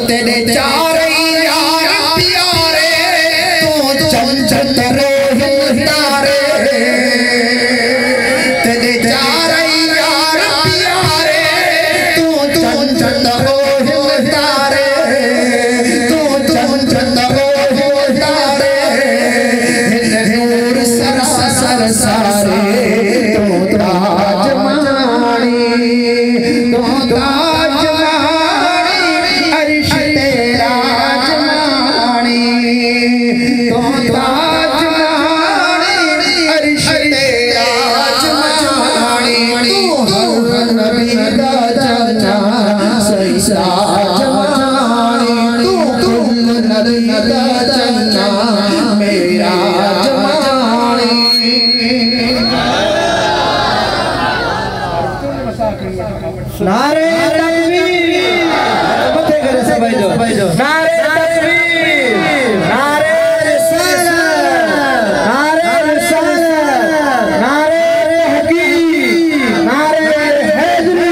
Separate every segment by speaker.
Speaker 1: तेरे चारे यार प्यारे तू चंचल रोहित तारे तेरे चारे यार प्यारे तू चंचल रोहित तारे तू चंचल रोहित तारे नूर सरासर सारे तू ताजमानी तू ताजमानी अर्श तेरा जमानी तू ताजमानी अर्श तेरा जमानी तू हर नबी दा जाना सही जमानी तू कुल नबी दा जाना मेरा जमानी नारे तकबीर मते करे से भाई जो नारे तकबीर नारे रिसालत नारे रिसालत नारे हकीम नारे हैदरी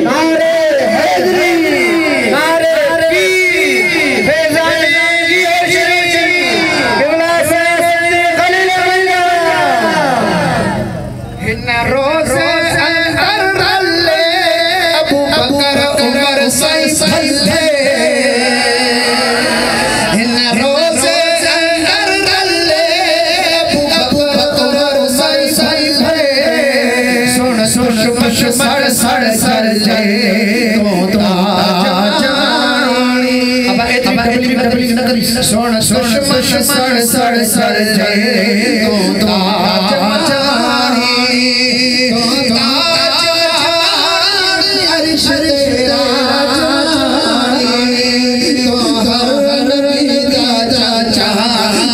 Speaker 1: नारे हैदरी नारे पीर फैजान की शरीफ किबला से खलील बल्ला इन रोज़ सड़ सड़ सड़ जाए तो ताजमानी अब सुन सुन सड़ सड़ सड़ जाए तो ताजमानी अर्श तेरा जमानी तो हर नबी दा चाचा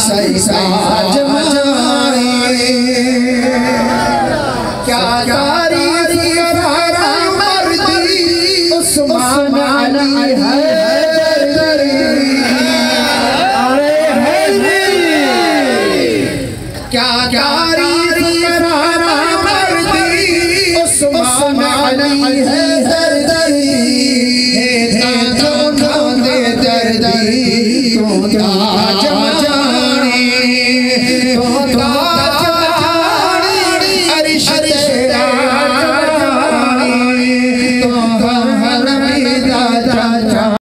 Speaker 1: सही जमानी क्या क्या